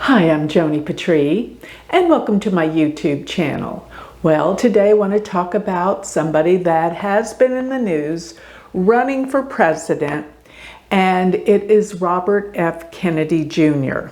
Hi, I'm Joni Patry, and welcome to my YouTube channel. Well, today I want to talk about somebody that has been in the news running for president, and it is Robert F. Kennedy Jr.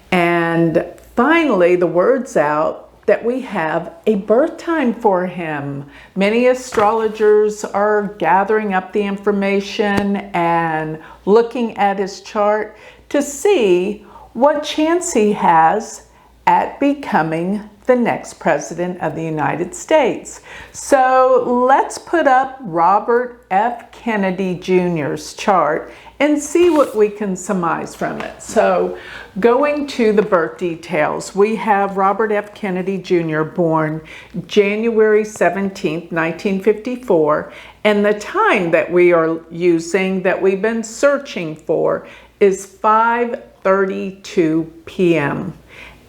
And finally, the word's out that we have a birth time for him. Many astrologers are gathering up the information and looking at his chart to see what chance he has at becoming the next president of the United States. So let's put up Robert F. Kennedy Jr.'s chart and see what we can surmise from it. So going to the birth details, we have Robert F. Kennedy Jr. born January 17th, 1954, and the time that we are using, that we've been searching for, is 5:32 p.m.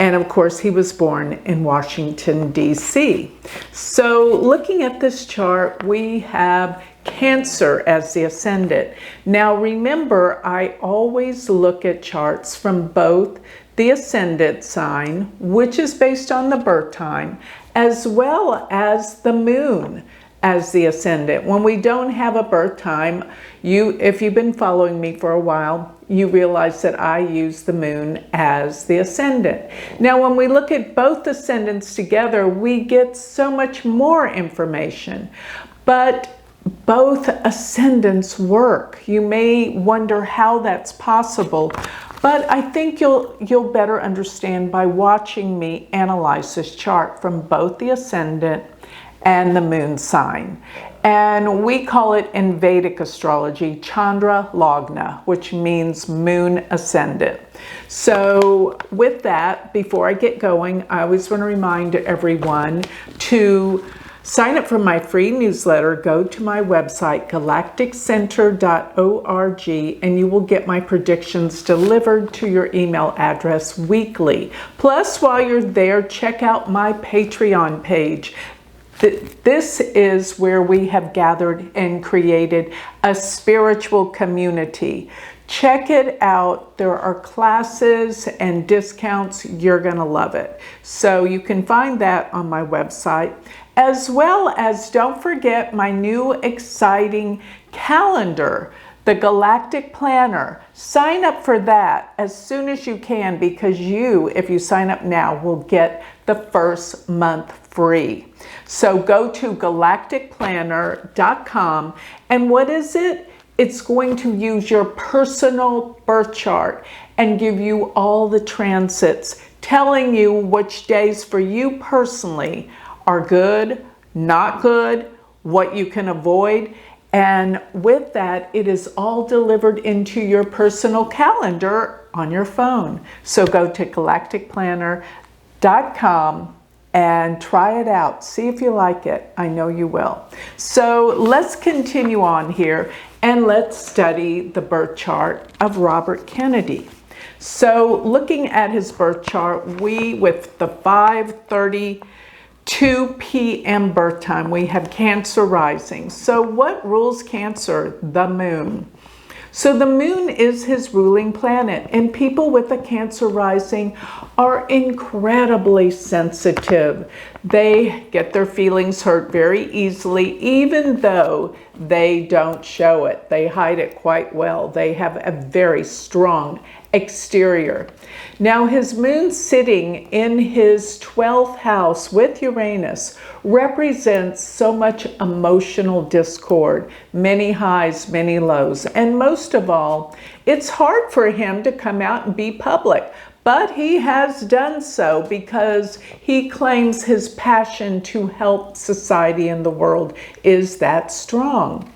And of course, he was born in Washington, D.C. So looking at this chart, we have Cancer as the ascendant. Now remember, I always look at charts from both the ascendant sign, which is based on the birth time, as well as the moon as the ascendant. When we don't have a birth time, if you've been following me for a while, you realize that I use the moon as the ascendant. Now, when we look at both ascendants together, we get so much more information, but both ascendants work. You may wonder how that's possible, but I think you'll better understand by watching me analyze this chart from both the ascendant and the moon sign. And we call it in Vedic astrology Chandra Lagna, which means moon ascendant. So with that, before I get going, I always want to remind everyone to sign up for my free newsletter. Go to my website, galacticcenter.org, and you will get my predictions delivered to your email address weekly. Plus, while you're there, check out my Patreon page. This is where we have gathered and created a spiritual community. Check it out. There are classes and discounts. You're going to love it. So you can find that on my website, as well as don't forget my new exciting calendar, the Galactic Planner. Sign up for that as soon as you can, because if you sign up now, will get the first month free. So go to galacticplanner.com, and what is it? It's going to use your personal birth chart and give you all the transits, telling you which days for you personally are good, not good, what you can avoid. And with that, it is all delivered into your personal calendar on your phone. So go to galacticplanner.com and try it out. See if you like it. I know you will. So let's continue on here and let's study the birth chart of Robert Kennedy. So looking at his birth chart, with the 5:32 p.m. birth time, we have Cancer rising. So what rules Cancer? The moon. So the moon is his ruling planet, and people with a Cancer rising are incredibly sensitive. They get their feelings hurt very easily, even though they don't show it. They hide it quite well. They have a very strong exterior. Now, his moon sitting in his 12th house with Uranus represents so much emotional discord, many highs, many lows, and most of all, it's hard for him to come out and be public. But he has done so because he claims his passion to help society and the world is that strong.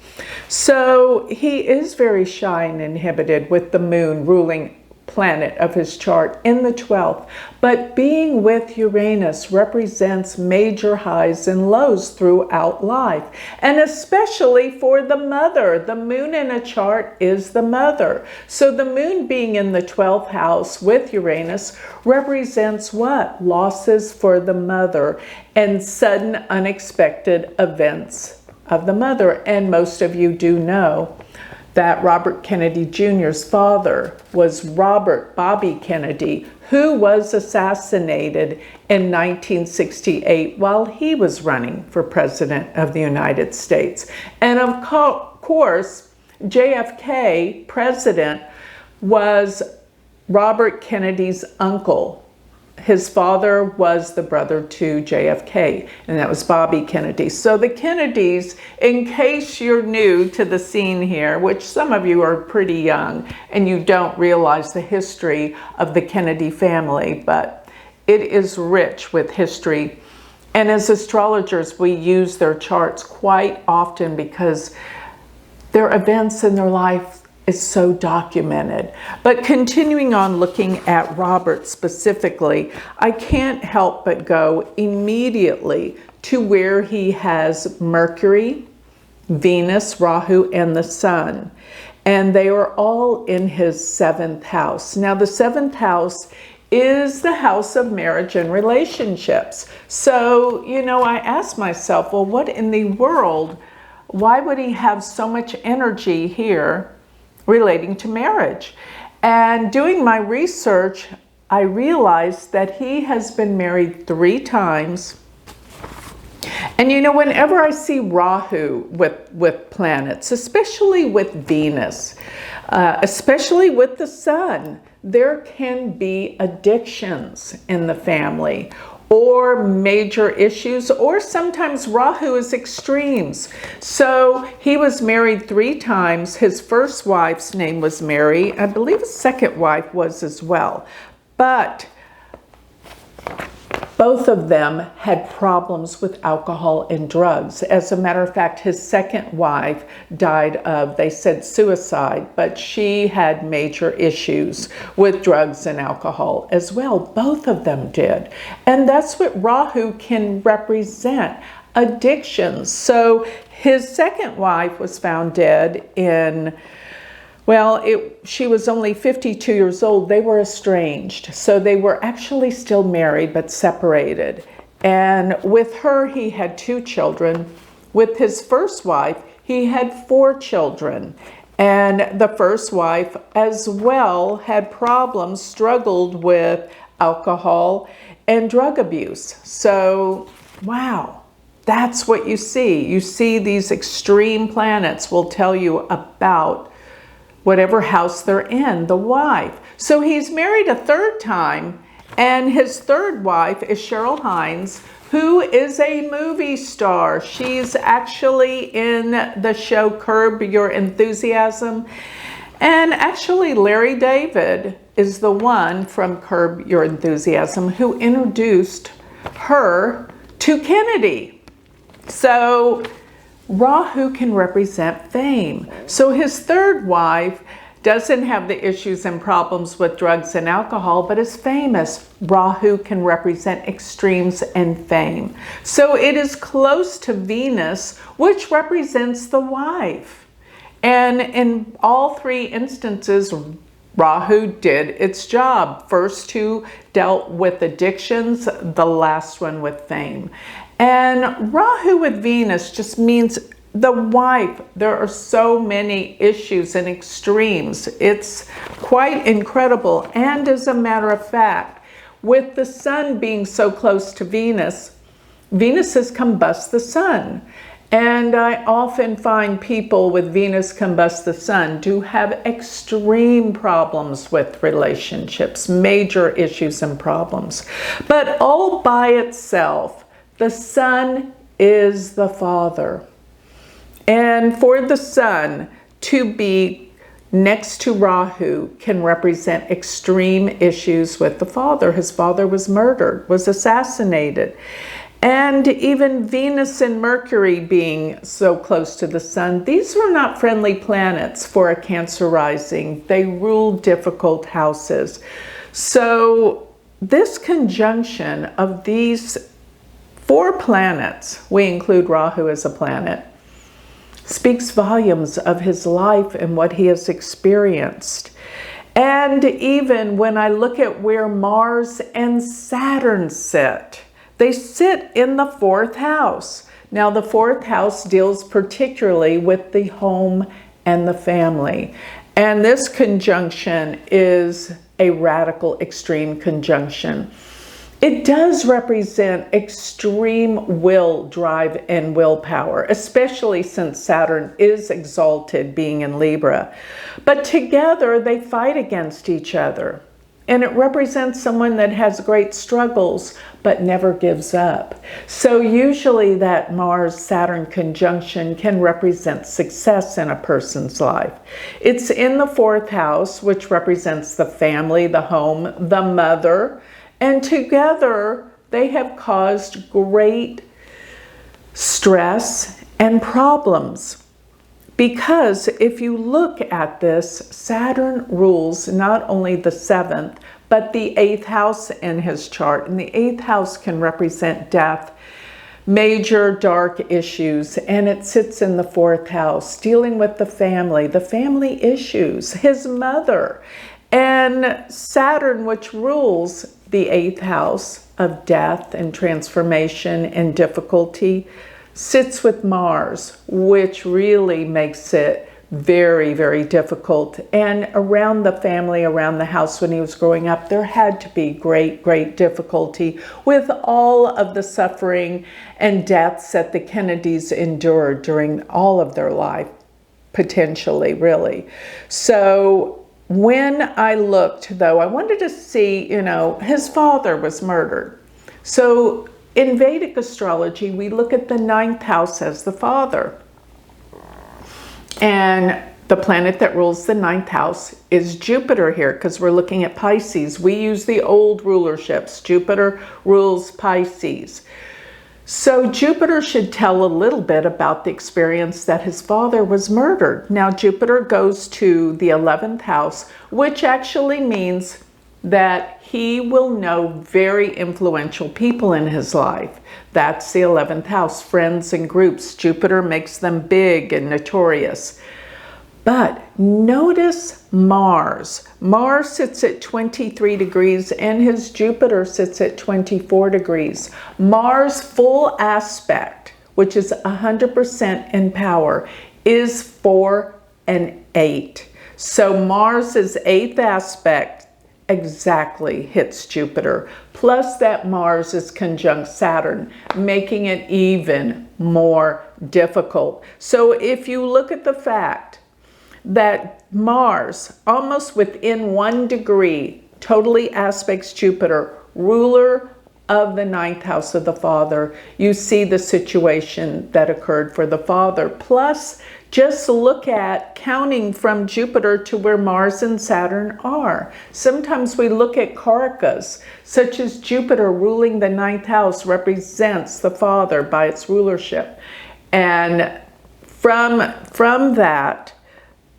So he is very shy and inhibited with the moon ruling planet of his chart in the 12th, but being with Uranus represents major highs and lows throughout life, and especially for the mother. The moon in a chart is the mother. So the moon being in the 12th house with Uranus represents what? Losses for the mother and sudden unexpected events of the mother. And most of you do know that Robert Kennedy Jr.'s father was Robert Bobby Kennedy, who was assassinated in 1968 while he was running for president of the United States. And of course, JFK, president, was Robert Kennedy's uncle. His father was the brother to JFK, and that was Bobby Kennedy. So the Kennedys, in case you're new to the scene here, which some of you are pretty young and you don't realize the history of the Kennedy family, but it is rich with history. And as astrologers, we use their charts quite often because their events in their life is so documented. But continuing on looking at Robert specifically, I can't help but go immediately to where he has Mercury, Venus, Rahu, and the Sun. And they are all in his 7th house. Now, the 7th house is the house of marriage and relationships. So, you know, I asked myself, well, what in the world, why would he have so much energy here relating to marriage? And doing my research, I realized that he has been married 3 times. And you know, whenever I see Rahu with planets, especially with Venus, especially with the Sun, there can be addictions in the family, or major issues, or sometimes Rahu is extremes. So he was married 3 times. His first wife's name was Mary. I believe his second wife was as well. But both of them had problems with alcohol and drugs. As a matter of fact, his second wife died of, they said, suicide, but she had major issues with drugs and alcohol as well. Both of them did. And that's what Rahu can represent, addictions. So his second wife was found dead in, well, she was only 52 years old. They were estranged. So they were actually still married, but separated. And with her, he had 2 children. With his first wife, he had 4 children. And the first wife as well had problems, struggled with alcohol and drug abuse. So, wow, that's what you see. You see these extreme planets will tell you about whatever house they're in, the wife. So he's married a 3rd time, and his 3rd wife is Cheryl Hines, who is a movie star. She's actually in the show Curb Your Enthusiasm. And actually Larry David is the one from Curb Your Enthusiasm who introduced her to Kennedy. So Rahu can represent fame. So his 3rd wife doesn't have the issues and problems with drugs and alcohol, but is famous. Rahu can represent extremes and fame. So it is close to Venus, which represents the wife. And in all 3 instances, Rahu did its job. First 2 dealt with addictions, the last one with fame. And Rahu with Venus just means the wife. There are so many issues and extremes. It's quite incredible. And as a matter of fact, with the Sun being so close to Venus, Venus has combust the Sun. And I often find people with Venus combust the Sun do have extreme problems with relationships, major issues and problems. But all by itself, the Sun is the father. And for the Sun to be next to Rahu can represent extreme issues with the father. His father was murdered, was assassinated. And even Venus and Mercury being so close to the Sun, these were not friendly planets for a Cancer rising. They rule difficult houses. So this conjunction of these 4 planets, we include Rahu as a planet, speaks volumes of his life and what he has experienced. And even when I look at where Mars and Saturn sit, they sit in the 4th house. Now, the 4th house deals particularly with the home and the family. And this conjunction is a radical extreme conjunction. It does represent extreme will, drive, and willpower, especially since Saturn is exalted, being in Libra. But together they fight against each other. And it represents someone that has great struggles but never gives up. So usually that Mars-Saturn conjunction can represent success in a person's life. It's in the 4th house, which represents the family, the home, the mother. And together, they have caused great stress and problems. Because if you look at this, Saturn rules not only the 7th, but the 8th house in his chart. And the 8th house can represent death, major dark issues, and it sits in the 4th house, dealing with the family issues, his mother. And Saturn, which rules the 8th house of death and transformation and difficulty, sits with Mars, which really makes it very, very difficult. And around the family, around the house when he was growing up, there had to be great, great difficulty with all of the suffering and deaths that the Kennedys endured during all of their life, potentially, really. So when I looked, though, I wanted to see, his father was murdered. So in Vedic astrology, we look at the 9th house as the father. And the planet that rules the 9th house is Jupiter here, because we're looking at Pisces. We use the old rulerships. Jupiter rules Pisces. So Jupiter should tell a little bit about the experience that his father was murdered. Now Jupiter goes to the 11th house, which actually means that he will know very influential people in his life. That's the 11th house, friends and groups. Jupiter makes them big and notorious. But notice Mars. Mars sits at 23 degrees and his Jupiter sits at 24 degrees. Mars full aspect, which is 100% in power, is 4 and 8. So Mars's 8th aspect exactly hits Jupiter. Plus that Mars is conjunct Saturn, making it even more difficult. So if you look at the fact that Mars, almost within 1 degree, totally aspects Jupiter, ruler of the 9th house of the father, you see the situation that occurred for the father. Plus, just look at counting from Jupiter to where Mars and Saturn are. Sometimes we look at karakas, such as Jupiter ruling the 9th house represents the father by its rulership. And from that,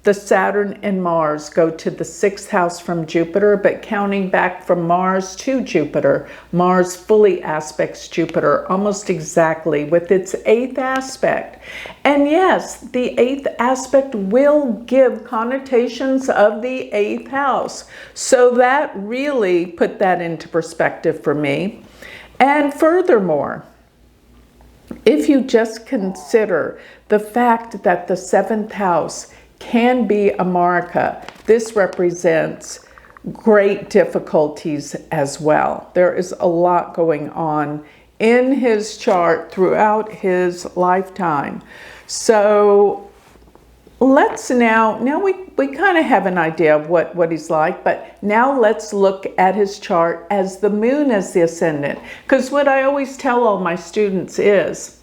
the Saturn and Mars go to the 6th house from Jupiter, but counting back from Mars to Jupiter, Mars fully aspects Jupiter almost exactly with its 8th aspect. And yes, the 8th aspect will give connotations of the 8th house. So that really put that into perspective for me. And furthermore, if you just consider the fact that the 7th house can be a marika, this represents great difficulties as well. There is a lot going on in his chart throughout his lifetime. So let's now we kind of have an idea of what he's like, but now let's look at his chart as the moon as the ascendant. Because what I always tell all my students is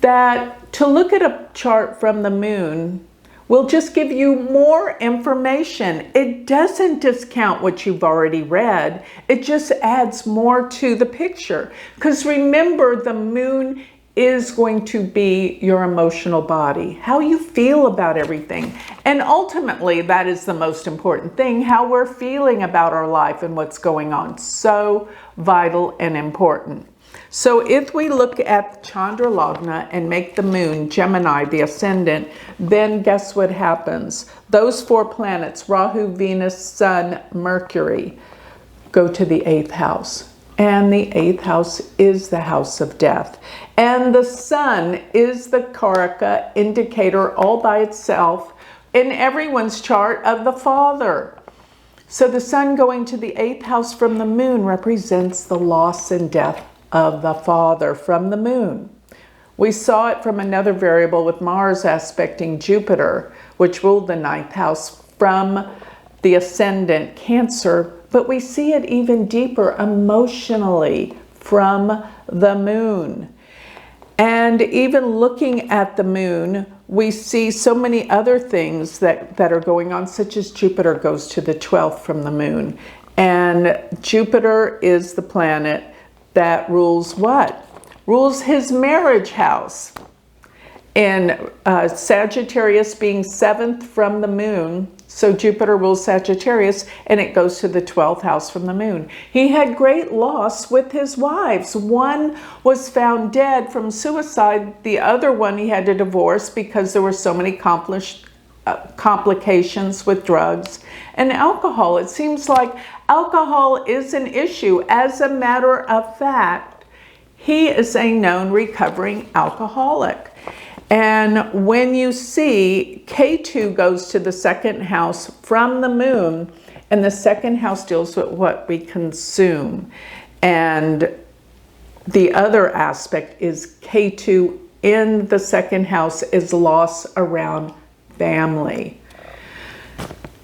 that to look at a chart from the moon will just give you more information. It doesn't discount what you've already read. It just adds more to the picture. Because remember, the moon is going to be your emotional body, how you feel about everything. And ultimately, that is the most important thing, how we're feeling about our life and what's going on. So vital and important. So if we look at Chandra Lagna and make the moon Gemini, the ascendant, then guess what happens? Those 4 planets, Rahu, Venus, Sun, Mercury, go to the 8th house. And the 8th house is the house of death. And the Sun is the Karaka indicator all by itself in everyone's chart of the father. So the sun going to the 8th house from the moon represents the loss and death of the father from the moon. We saw it from another variable with Mars aspecting Jupiter, which ruled the 9th house from the ascendant Cancer, but we see it even deeper emotionally from the moon. And even looking at the moon, we see so many other things that are going on, such as Jupiter goes to the 12th from the moon. And Jupiter is the planet that rules what? Rules his marriage house. And Sagittarius being 7th from the moon, so Jupiter rules Sagittarius, and it goes to the 12th house from the moon. He had great loss with his wives. One was found dead from suicide. The other one he had to divorce because there were so many complications with drugs and alcohol. It seems like alcohol is an issue. As a matter of fact, he is a known recovering alcoholic. And when you see K2 goes to the 2nd house from the moon, and the 2nd house deals with what we consume. And the other aspect is K2 in the 2nd house is loss around family.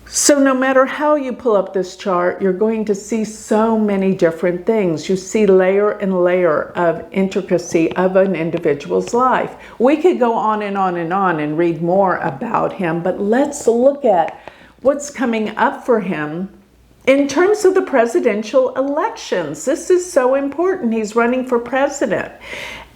So no matter how you pull up this chart, you're going to see so many different things. You see layer and layer of intricacy of an individual's life. We could go on and on and on and read more about him, but let's look at what's coming up for him in terms of the presidential elections. This is so important. He's running for president.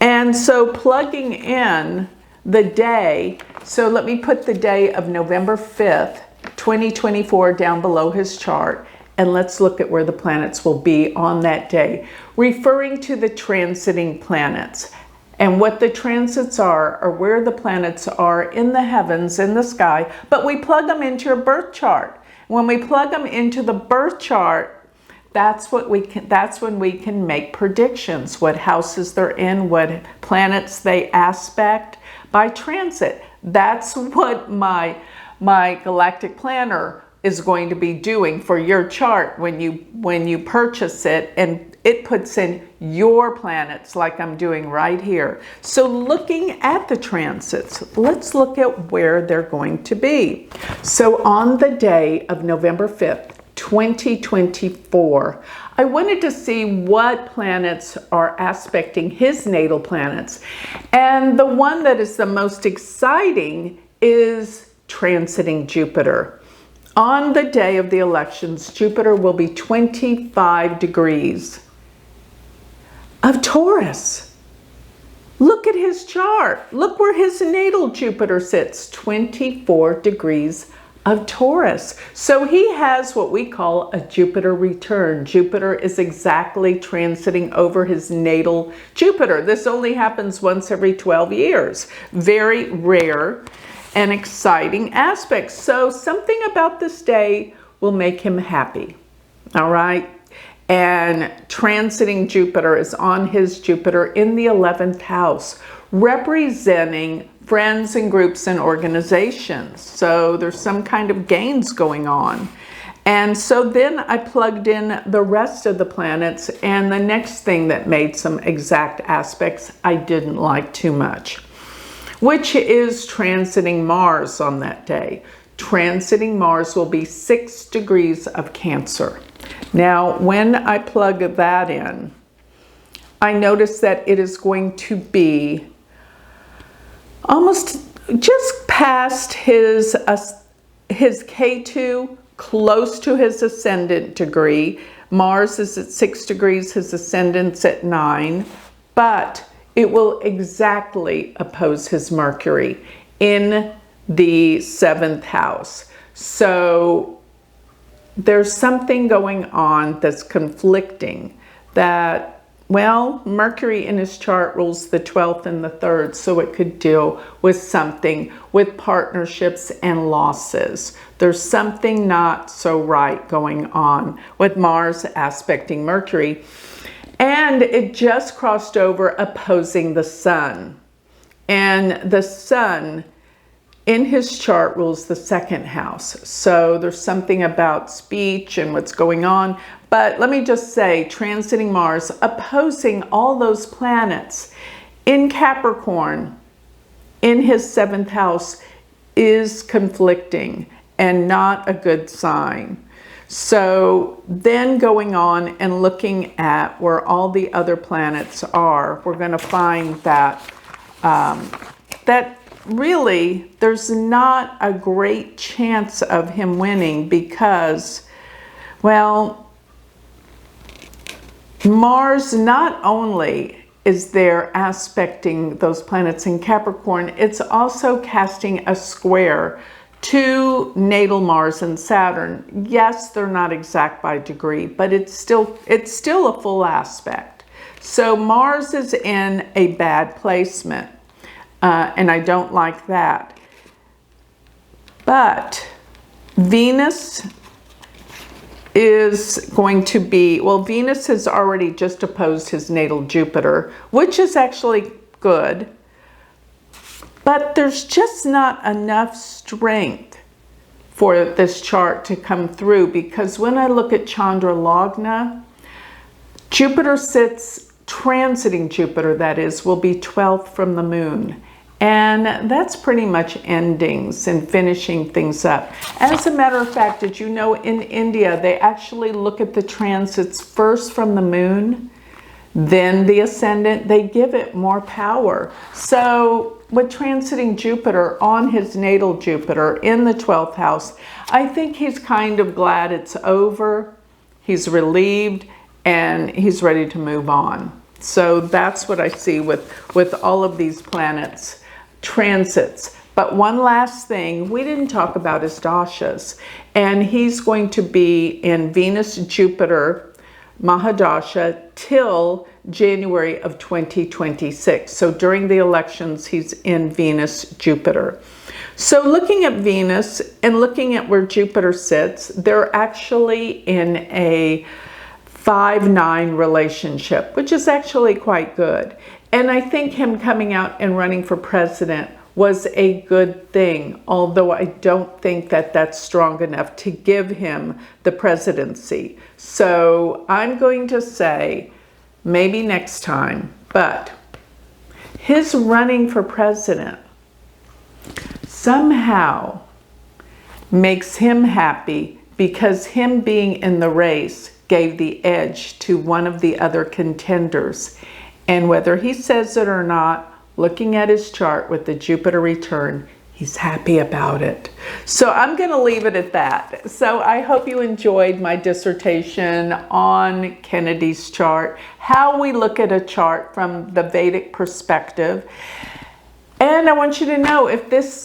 And so plugging in the day, so let me put the day of November 5th, 2024 down below his chart, and let's look at where the planets will be on that day, referring to the transiting planets. And what the transits are where the planets are in the heavens, in the sky, but we plug them into your birth chart. When we plug them into the birth chart, that's when we can make predictions, what houses they're in, what planets they aspect by transit. That's what my galactic planner is going to be doing for your chart when you purchase it, and it puts in your planets like I'm doing right here. So looking at the transits, let's look at where they're going to be. So on the day of November 5th, 2024, I wanted to see what planets are aspecting his natal planets. And the one that is the most exciting is transiting Jupiter. On the day of the elections, Jupiter will be 25 degrees of Taurus. Look at his chart. Look where his natal Jupiter sits, 24 degrees of Taurus. So he has what we call a Jupiter return. Jupiter is exactly transiting over his natal Jupiter. This only happens once every 12 years. Very rare and exciting aspects. So something about this day will make him happy. All right. And transiting Jupiter is on his Jupiter in the 11th house, representing friends and groups and organizations. So there's some kind of gains going on. And so then I plugged in the rest of the planets, and the next thing that made some exact aspects I didn't like too much, which is transiting Mars on that day. Transiting Mars will be 6 degrees of Cancer. Now, when I plug that in, I notice that it is going to be almost just past his K2, close to his ascendant degree. Mars is at 6 degrees, his ascendant's at 9, but it will exactly oppose his Mercury in the 7th house. So there's something going on that's conflicting, that, well, Mercury in his chart rules the 12th and the 3rd, so it could deal with something with partnerships and losses. There's something not so right going on with Mars aspecting Mercury. And it just crossed over opposing the sun. And the sun in his chart rules the second house. So there's something about speech and what's going on. But let me just say, transiting Mars, opposing all those planets in Capricorn, in his 7th house, is conflicting and not a good sign. So then going on and looking at where all the other planets are, we're going to find that that really there's not a great chance of him winning because, well, Mars not only is there aspecting those planets in Capricorn, it's also casting a square to natal Mars and Saturn. Yes, they're not exact by degree, but it's still a full aspect. So Mars is in a bad placement, and I don't like that. But Venus is going to be, well, Venus has already just opposed his natal Jupiter, which is actually good. But there's just not enough strength for this chart to come through, because when I look at Chandra Lagna, Jupiter sits, transiting Jupiter, that is, will be 12th from the moon. And that's pretty much endings and finishing things up. As a matter of fact, did you know in India, they actually look at the transits first from the moon, then the ascendant. They give it more power. So with transiting Jupiter on his natal Jupiter in the 12th house, I think he's kind of glad it's over. He's relieved and he's ready to move on. So that's what I see with all of these planets transits. But one last thing we didn't talk about is dashas, and he's going to be in Venus Jupiter Mahadasha till January of 2026. So during the elections, he's in Venus Jupiter. So looking at Venus and looking at where Jupiter sits, they're actually in a 5-9 relationship, which is actually quite good. And I think him coming out and running for president was a good thing, although I don't think that that's strong enough to give him the presidency. So I'm going to say maybe next time, but his running for president somehow makes him happy, because him being in the race gave the edge to one of the other contenders. And whether he says it or not, looking at his chart with the Jupiter return, he's happy about it. So I'm going to leave it at that. So I hope you enjoyed my dissertation on Kennedy's chart, how we look at a chart from the Vedic perspective. And I want you to know, if this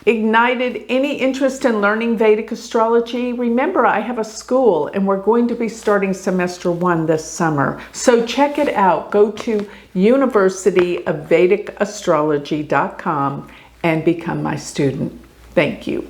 ignited any interest in learning Vedic astrology, remember I have a school and we're going to be starting semester 1 this summer. So check it out. Go to universityofvedicastrology.com and become my student. Thank you.